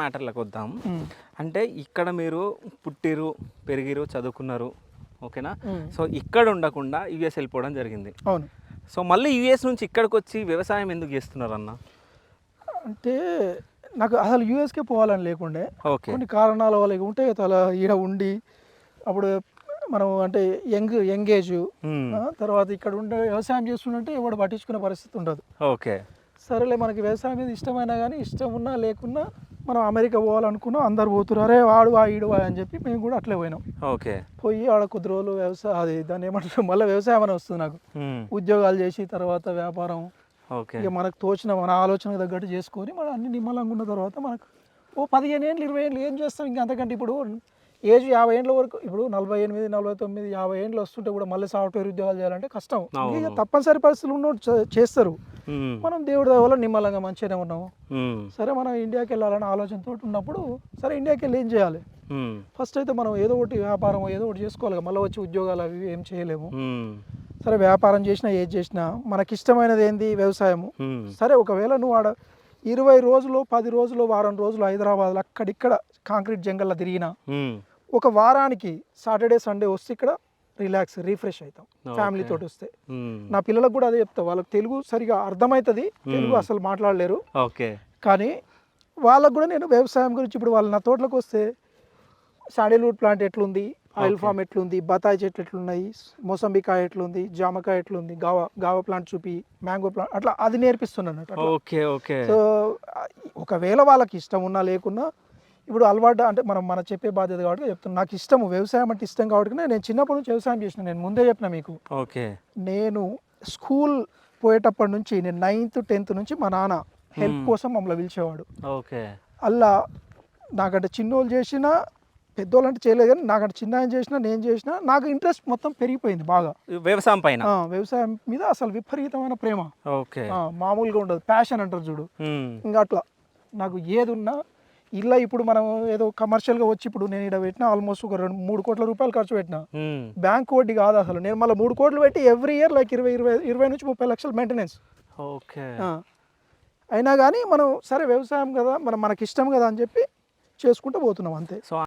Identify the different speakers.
Speaker 1: మ్యాటర్లకు వద్దాం. అంటే ఇక్కడ మీరు పుట్టిరు, పెరిగిరు, చదువుకున్నారు, ఓకేనా? సో ఇక్కడ ఉండకుండా యూఎస్ వెళ్ళిపోవడం జరిగింది.
Speaker 2: అవును.
Speaker 1: సో మళ్ళీ యూఎస్ నుంచి ఇక్కడికి వచ్చి వ్యవసాయం ఎందుకు చేస్తున్నారు అన్న?
Speaker 2: అంటే నాకు అసలు యూఎస్కే పోవాలని లేకుండే,
Speaker 1: ఓకే.
Speaker 2: కొన్ని కారణాల వల్ల ఉంటే అలా ఈడ ఉండి అప్పుడు మనం అంటే యంగ్ ఏజ్, తర్వాత ఇక్కడ ఉండే వ్యవసాయం చేస్తుంటే ఎవడు పట్టించుకునే పరిస్థితి ఉండదు.
Speaker 1: ఓకే.
Speaker 2: సరేలే, మనకి వ్యవసాయం మీద ఇష్టమైనా కానీ ఇష్టం ఉన్నా లేకున్నా మనం అమెరికా పోవాలనుకున్నాం. అందరు పోతున్నారు, అరే వాడు ఈడు అని చెప్పి మేము కూడా అట్లే పోయినాం.
Speaker 1: ఓకే.
Speaker 2: పోయి ఆడ కొద్ది రోజులు వ్యవసాయం, అది దాన్ని ఏమంటారు, మళ్ళీ వ్యవసాయం అని వస్తుంది నాకు. ఉద్యోగాలు చేసి తర్వాత వ్యాపారం, ఇక మనకు తోచిన మన ఆలోచనకు తగ్గట్టు చేసుకొని మనం అన్ని నిమ్మలంగా ఉన్న తర్వాత మనకు 15 ఏళ్ళు 20 ఏళ్ళు ఏం చేస్తాం ఇంకా అంతకంటే. ఇప్పుడు ఏజ్ 50 ఏళ్ళ వరకు, ఇప్పుడు 48, 49, 50 ఏళ్ళు వస్తుంటే కూడా మళ్ళీ సాఫ్ట్వేర్ ఉద్యోగాలు చేయాలంటే కష్టం. ఇక తప్పనిసరి పరిస్థితులు ఉన్నోడు చేస్తారు. మనం దేవుడి వల్ల నిమ్మలంగా మంచిగానే ఉన్నాము. సరే, మనం ఇండియాకి వెళ్ళాలని ఆలోచనతో ఉన్నప్పుడు సరే ఇండియాకి వెళ్ళి ఏం చేయాలి, ఫస్ట్ అయితే మనం ఏదో ఒకటి వ్యాపారం ఏదో ఒకటి చేసుకోవాలి. మళ్ళీ వచ్చి ఉద్యోగాలు అవి ఏం చేయలేము. సరే, వ్యాపారం చేసినా ఏది చేసినా మనకి ఇష్టమైనది ఏంది, వ్యవసాయము. సరే, ఒకవేళ నువ్వు ఆడ 20 రోజులు 10 రోజులు వారం రోజులు హైదరాబాద్లో అక్కడిక్కడ కాంక్రీట్ జంగల్లో తిరిగినా ఒక వారానికి సాటర్డే సండే వస్తే ఇక్కడ రిలాక్స్ రిఫ్రెష్ అవుతాం ఫ్యామిలీ తోటి వస్తే. నా పిల్లలకు కూడా అదే చెప్తా, వాళ్ళకి తెలుగు సరిగా అర్థమవుతుంది, తెలుగు అసలు మాట్లాడలేరు. కానీ వాళ్ళకు కూడా నేను వ్యవసాయం గురించి, ఇప్పుడు వాళ్ళు నా తోటలకు వస్తే శాండిల్వుడ్ ప్లాంట్ ఎట్లుంది, ఆయిల్ ఫామ్ ఎట్లుంది, బత్తాయి చెట్లు ఎట్లున్నాయి, మోసంబికాయ ఎట్లుంది, జామకాయ ఎట్లుంది, గావ ప్లాంట్ చూపి, మ్యాంగో ప్లాంట్ అట్లా అది నేర్పిస్తున్నాను. సో ఒకవేళ వాళ్ళకి ఇష్టం ఉన్నా లేకున్నా ఇప్పుడు అలవాటు అంటే మన చెప్పే బాధ్యత కాబట్టి చెప్తున్నాను. నాకు ఇష్టము వ్యవసాయం అంటే ఇష్టం కాబట్టి నేను చిన్నప్పటి నుంచి వ్యవసాయం చేసిన. నేను ముందే చెప్పిన మీకు, నేను స్కూల్ పోయేటప్పటి నుంచి, నేను 9th 10th నుంచి మా నాన్న హెల్ప్ కోసం మమ్మల్ని పిలిచేవాడు. అలా నాకంటే చిన్నోళ్ళు చేసినా పెద్దోళ్ళు అంటే చేయలేదు, కానీ నాకంటే చిన్న ఆయన చేసినా నేను చేసినా నాకు ఇంట్రెస్ట్ మొత్తం పెరిగిపోయింది బాగా
Speaker 1: వ్యవసాయం పైన. వ్యవసాయం
Speaker 2: మీద అసలు విపరీతమైన ప్రేమ, మామూలుగా ఉండదు, ప్యాషన్ అంటారు చూడు. ఇంకా అట్లా నాకు ఏది ఉన్నా ఇలా ఇప్పుడు మనం ఏదో కమర్షియల్గా వచ్చి ఇప్పుడు నేను ఇక్కడ పెట్టినా ఆల్మోస్ట్ ఒక 3 కోట్ల రూపాయలు ఖర్చు పెట్టినా, బ్యాంక్ వడ్డీ కాదు అసలు. నేను మళ్ళీ 3 కోట్లు పెట్టి ఎవ్రీ ఇయర్ లైక్ 20 నుంచి 30 లక్షలు మెయింటెనెన్స్. అయినా కానీ మనం సరే వ్యవసాయం కదా, మనకి ఇష్టం కదా అని చెప్పి చేసుకుంటూ పోతున్నాం అంతే.